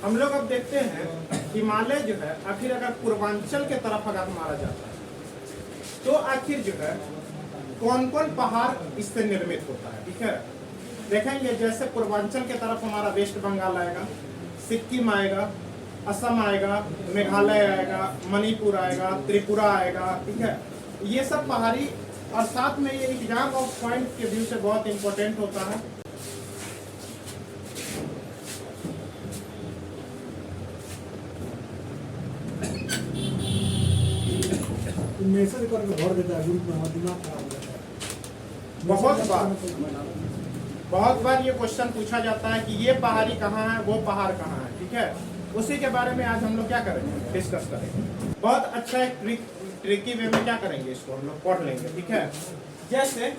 हम लोग अब देखते हैं हिमालय जो है आखिर अगर पूर्वांचल के तरफ अगर मारा जाता है तो आखिर जो है कौन कौन पहाड़ इससे निर्मित होता है। ठीक है, देखेंगे जैसे पूर्वांचल के तरफ हमारा वेस्ट बंगाल आएगा, सिक्किम आएगा, असम आएगा, मेघालय आएगा, मणिपुर आएगा, त्रिपुरा आएगा। ठीक है, ये सब पहाड़ी और साथ में ये एग्जाम ऑफ पॉइंट के व्यू से बहुत इंपॉर्टेंट होता है। मैसेज करके भर देता है ग्रुप में, हमारा दिमाग खराब हो जाता है। बहुत बार ये क्वेश्चन पूछा जाता है कि ये पहाड़ी कहाँ है, वो पहाड़ कहाँ है। ठीक है, उसी के बारे में आज हम लोग क्या करेंगे, डिस्कस करेंगे। बहुत अच्छा एक ट्रिकी वे में क्या करेंगे, इसको हम लोग पढ़ लेंगे। ठीक है, जैसे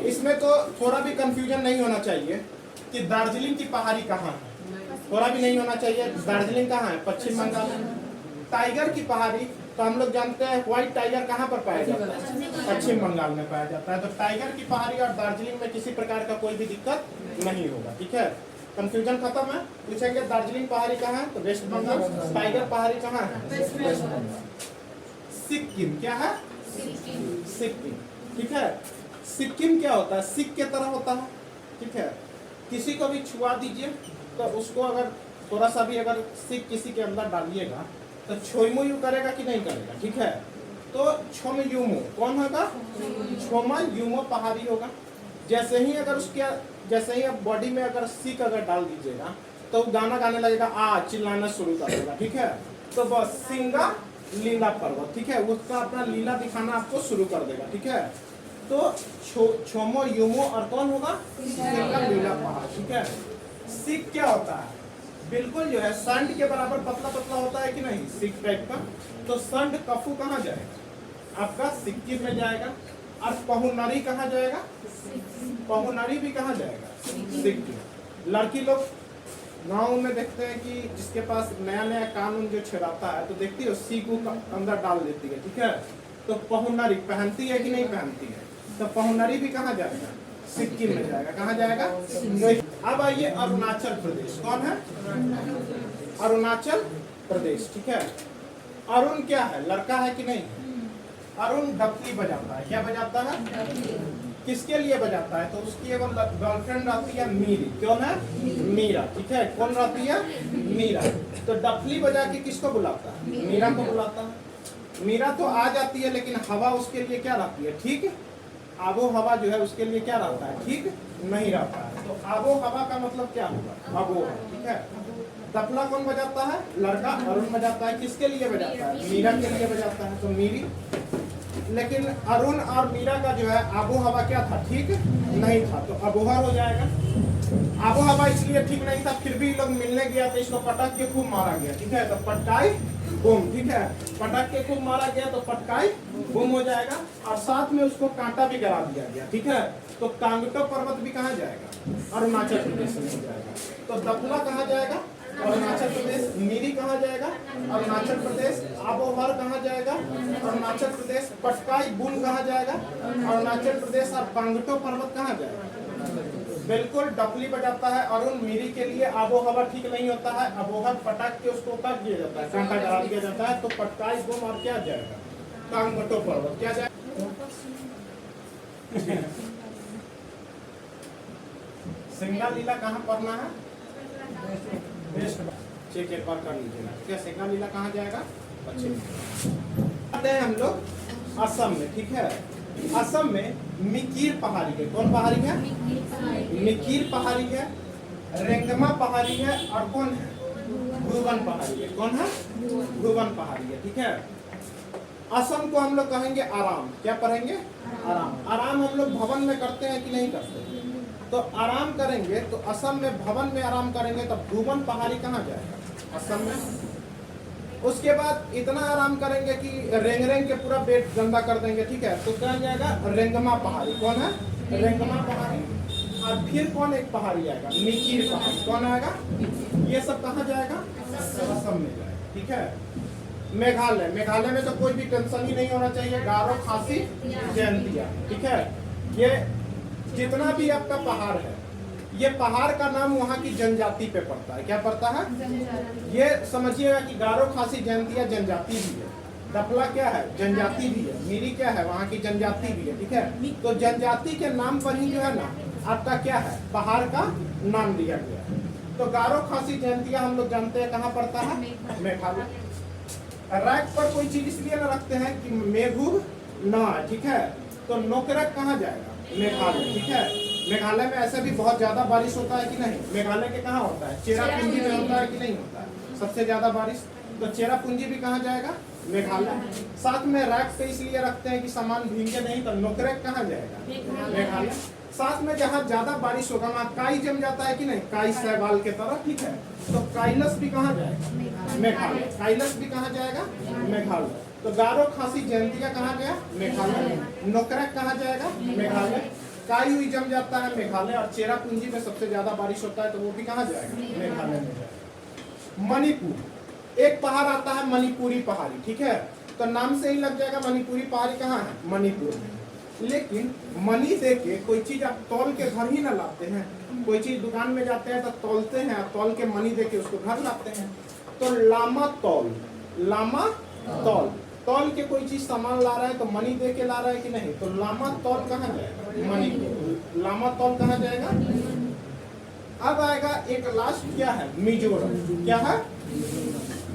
इसमें तो थोड़ा भी कंफ्यूजन नहीं होना चाहिए कि दार्जिलिंग की पहाड़ी कहाँ है, थोड़ा भी नहीं होना चाहिए। दार्जिलिंग कहाँ है, पश्चिम बंगाल में। टाइगर की पहाड़ी तो हम लोग जानते हैं व्हाइट टाइगर कहाँ पर पाया जाता है, पश्चिम बंगाल में पाया जाता है। तो टाइगर की पहाड़ी और दार्जिलिंग में किसी प्रकार का कोई भी दिक्कत नहीं होगा। ठीक है, कंफ्यूजन खत्म है। पूछेंगे दार्जिलिंग पहाड़ी कहाँ है तो वेस्ट बंगाल, टाइगर पहाड़ी कहाँ है वेस्ट बंगाल। सिक्किम क्या है, सिक्किम। ठीक है, सिक्किम क्या होता है, सिक के तरह होता है। ठीक है, किसी को भी छुआ दीजिए तो उसको अगर थोड़ा सा भी अगर सिक किसी के अंदर डालिएगा तो छोइमुयू करेगा कि नहीं करेगा। ठीक है, तो छोमयुमो कौन होगा, छोमयुमो पहाड़ी होगा। जैसे ही अगर उसके जैसे ही अब बॉडी में अगर सिक अगर डाल दीजिएगा तो गाना गाने लगेगा, चिल्लाना शुरू कर देगा। ठीक है, तो बस सिंगा लीला पर्वत। ठीक है, उसका अपना लीला दिखाना आपको शुरू कर देगा। ठीक है, तो छोमो युमो और कौन होगा, सिंगा लीला पहाड़। ठीक है, सिक क्या होता है, बिल्कुल जो है संड के बराबर पतला पतला होता है कि नहीं, सिक टाइप का। तो संड कफू कहाँ जाएगा, आपका सिक्किम में जाएगा। और पहुनारी कहाँ जाएगा, पहुनारी भी कहाँ जाएगा, सिक्किम। लड़की लोग गाँव में देखते हैं कि जिसके पास नया नया कानून जो छेड़ाता है तो देखती है सीकू का अंदर डाल देती है। ठीक है, तो पहुनारी पहनती है कि नहीं पहनती है, तो पहुनारी भी कहाँ जाएगा, सिक्किम में जाएगा। कहाँ जाएगा, अब आइए अरुणाचल प्रदेश। कौन है, अरुणाचल प्रदेश। ठीक है, अरुण क्या है, लड़का है कि नहीं, अरुण डफली बजाता है। क्या बजाता है, किसके लिए बजाता है, तो उसकी एगो गर्लफ्रेंड रहती है मीरी। कौन है, मीरा। ठीक है, कौन रहती है, मीरा। तो डफली बजा के किसको बुलाता है, मीरा को बुलाता है। मीरा तो आ जाती है लेकिन हवा उसके लिए क्या रहती है, ठीक, आबो हवा जो है उसके लिए क्या रहता है, ठीक नहीं रहता है। तो आबो हवा का मतलब क्या होगा, आबो। ठीक है, तबला कौन बजाता है, लड़का अरुण बजाता है। किसके लिए बजाता है, मीरा के लिए बजाता है, तो मीरी। लेकिन अरुण और मीरा का जो है आबो हवा क्या था, ठीक नहीं था, तो अबोहर हो जाएगा। आबो हवा इसलिए ठीक नहीं था, फिर भी लोग मिलने गया तो इसको पटक के खूब मारा गया। ठीक है, तो पटकाई बूम। ठीक है, पटक के खूब मारा गया तो पटकाई बूम हो जाएगा। और साथ में उसको कांटा भी गिरा दिया गया। ठीक है, तो कांगटो पर्वत भी कहाँ जाएगा, अरुणाचल प्रदेश में जाएगा। तो दपला कहाँ जाएगा, अरुणाचल प्रदेश। मीरी कहाँ जाएगा, अरुणाचल प्रदेश। आबोहर कहाँ जाएगा, अरुणाचल प्रदेश। पटकाई बूम कहाँ जाएगा, अरुणाचल प्रदेश। और कांगटो पर्वत कहाँ जाएगा, बिल्कुल डफली बजाता है अरुण। मीरी के लिए आबो हवा ठीक नहीं होता है, अबोहर पटक के उसको काट दिया जाता है, कांटा गिरा दिया जाता है। तो पटकाई बूम और क्या जाएगा, कांगटो पर्वत। क्या जाएगा, सिंगा लीला कहाँ पढ़ना है, चेक एक बार कर लीजिएगा। क्या सिंगा लीला कहाँ जाएगा, पश्चिम। आते हैं हम लोग असम में। ठीक है, असम में मिकिर पहाड़ी है। कौन पहाड़ी है, मिकिर पहाड़ी है, रेंगमा पहाड़ी है, और कौन है, भुवन पहाड़ी है। कौन है, भुवन पहाड़ी है। ठीक है, असम को हम लोग कहेंगे आराम। क्या पढ़ेंगे, आराम। आराम हम लोग भवन में करते हैं कि नहीं करते, तो आराम करेंगे तो असम में भवन में आराम करेंगे तो भुवन पहाड़ी कहाँ जाएगा, असम में। उसके बाद इतना आराम करेंगे कि रेंग रेंग के पूरा पेट गंदा कर देंगे। ठीक है, तो क्या जाएगा, रेंगमा पहाड़ी। कौन है, रेंगमा पहाड़ी। और फिर कौन एक पहाड़ी आएगा, मिकिर पहाड़ी। कौन आएगा, ये सब कहाँ जाएगा, असम में जाएगा। ठीक है, मेघालय। मेघालय में तो कोई भी टेंशन ही नहीं होना चाहिए, गारो, खासी, जयंतिया। ठीक है, ये जितना भी आपका पहाड़ है ये पहाड़ का नाम वहाँ की जनजाति पे पड़ता है। क्या पड़ता है? ये समझिएगा कि गारो खासी जयंतिया जनजाति भी है, दफला क्या है? जनजाति भी है, मीरी क्या है? वहाँ की जनजाति भी है। ठीक है, तो जनजाति के नाम पर ही जो है ना आपका क्या है? पहाड़ का नाम दिया गया है। तो गारो खासी जयंतिया हम लोग जानते हैं कहाँ पड़ता है? मेघालय। रैक पर कोई चीज इसलिए ना रखते हैं कि मेघू ना, ठीक है, तो नोकरक कहाँ जाएगा? मेघालय। ठीक है, मेघालय में ऐसे भी बहुत ज्यादा बारिश होता है कि नहीं? मेघालय के कहाँ होता है? चेरापूंजी में होता है कि नहीं होता है सबसे ज्यादा बारिश? तो चेरापूंजी भी कहाँ जाएगा? मेघालय। साथ में रैक पे इसलिए रखते हैं कि सामान भीगे नहीं, तो नोकरक कहाँ जाएगा? मेघालय। साथ में जहाँ ज्यादा बारिश होगा वहाँ काई जम जाता है कि नहीं? काई शैवाल के तरह। ठीक है, तो काइलस भी कहाँ जाएगा? मेघालय। काइलस भी कहाँ जाएगा? मेघालय। तो गारो खासी जयंतिया कहाँ गया? मेघालय। नोकरक कहाँ जाएगा? मेघालय। काई हुई जम जाता है मेघालय, और चेरापूंजी में सबसे ज्यादा बारिश होता है तो वो भी कहाँ जाएगा? मेघालय में जाएगा। मणिपुर, एक पहाड़ आता है मणिपुरी पहाड़ी। ठीक है, तो नाम से ही लग जाएगा मणिपुरी पहाड़ी कहाँ है? मणिपुर में। लेकिन मनी दे के कोई चीज आप तौल के घर ही ना लाते हैं। कोई चीज दुकान में जाते हैं तो तौलते हैं, तौल के मनी दे के उसको घर लाते हैं। तो लामा तौल, लामा तौल, तौल के कोई चीज सामान ला रहा है तो मनी दे के ला रहा है कि नहीं? तो लामा तौल कहाँ जाएगा? मणिपुर। लामा तौल कहाँ जाएगा? अब आएगा एक लास्ट, क्या है? मिजोरम। क्या है?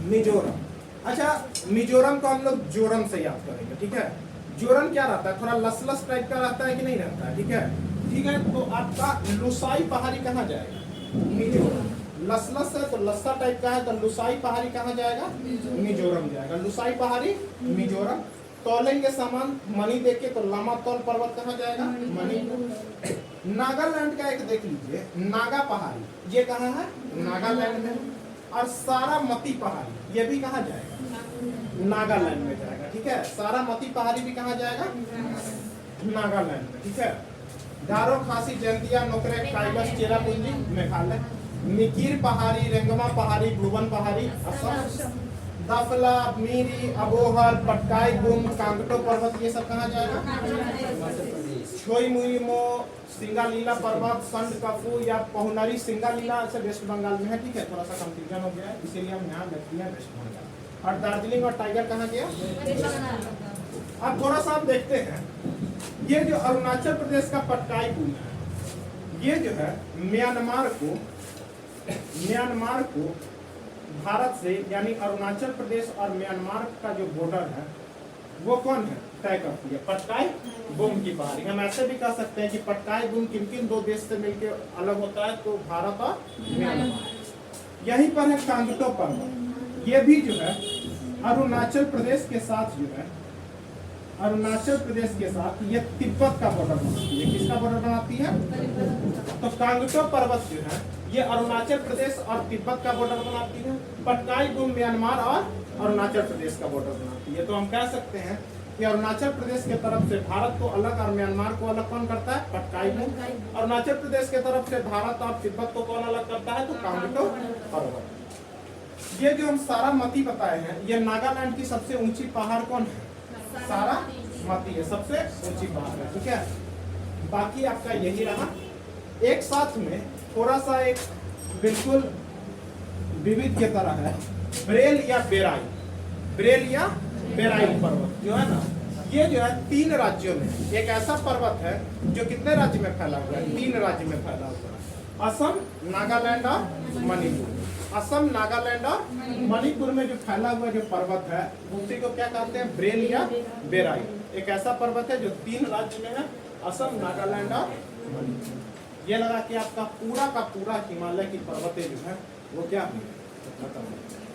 मिजोरम। अच्छा, मिजोरम को हम लोग जोरम से याद करेंगे। ठीक है, जोरम क्या रहता है? थोड़ा लसलस टाइप का रहता है कि नहीं रहता है? ठीक है, ठीक है, तो आपका लुसाई पहाड़ी कहाँ जाएगा? मिजोरम। लसलस है तो लस्सा टाइप का है, तो लुसाई पहाड़ी कहाँ जाएगा? मिजोरम जाएगा। लुसाई पहाड़ी मिजोरम। तौलेंगे सामान मनी देके तो लामा तौल पर्वत कहाँ जाएगा? मणिपुर। नागालैंड का एक देख लीजिए, नागा पहाड़ी, ये कहाँ है? नागालैंड में। और सारामती पहाड़ी, ये भी कहाँ जाएगा? नागालैंड में जाएगा। ठीक है, सारामती पहाड़ी भी कहाँ जाएगा? नागालैंड में। ठीक है, गारो खासी जयंतिया नोकरेक काइलस चेरापूंजी मेघालय। मिकिर पहाड़ी, रेंगमा पहाड़ी, भुवन पहाड़ी असम। दफला, मीरी, अबोहर, पटकाई, गुम, कांगटो पर्वत, ये सब कहाँ जाएगा? छोईमुईमो, सिंगालीला पर्वत, संड कफू या पहुनरी सिंगालीला से वेस्ट बंगाल में है। ठीक है, थोड़ा सा कंफ्यूजन हो गया है इसीलिए हम यहाँ लिख दिया वेस्ट बंगाल। और दार्जिलिंग और टाइगर कहाँ गया? अब थोड़ा सा आप देखते हैं, ये जो अरुणाचल प्रदेश का पटकाई गुम है, ये जो है म्यांमार को भारत से, यानी अरुणाचल प्रदेश और म्यांमार का जो बॉर्डर है वो कौन है? तय करती है पटकाई गुम की पहाड़ी। हम ऐसे भी कह सकते हैं कि पटकाई गुम किन किन दो देश से मिलकर अलग होता है? तो भारत और म्यांमार। यहीं पर है कांगटो पर्वत, ये भी जो है अरुणाचल प्रदेश के साथ जो है, अरुणाचल प्रदेश के साथ ये तिब्बत का बॉर्डर बनाती है। किसका बॉर्डर बनाती है? तो कांगटो पर्वत जो है ये अरुणाचल प्रदेश और तिब्बत का बॉर्डर बनाती है। पटकाई गुम म्यांमार और अरुणाचल प्रदेश का बॉर्डर बनाती है। तो हम कह सकते हैं कि अरुणाचल प्रदेश के तरफ से भारत को अलग और म्यांमार को अलग कौन करता है? पटकाई गुम। अरुणाचल प्रदेश के तरफ से भारत और तिब्बत को कौन अलग करता है? तो कांगटो पर्वत। ये जो हम सारामती बताए हैं, ये नागालैंड की सबसे ऊंची पहाड़ कौन है? सारामती है, सबसे ऊंची पहाड़ है। ठीक है, बाकी आपका यही रहा। एक साथ में थोड़ा सा एक बिल्कुल विविध के तरह है, ब्रेल या बेराई। ब्रेल या बेराई पर्वत जो है ना, ये जो है 3 राज्यों में एक ऐसा पर्वत है जो कितने राज्य में फैला हुआ है? 3 राज्य में फैला हुआ है, असम, नागालैंड और मणिपुर। असम, नागालैंड और मणिपुर में जो फैला हुआ जो पर्वत है उसी को क्या कहते हैं? ब्रेल या बेराई। एक ऐसा पर्वत है जो 3 राज्य में है, असम, नागालैंड और मणिपुर। ये लगा कि आपका पूरा का पूरा हिमालय की पर्वतें जो है वो क्या हुई? खत्म हो गई।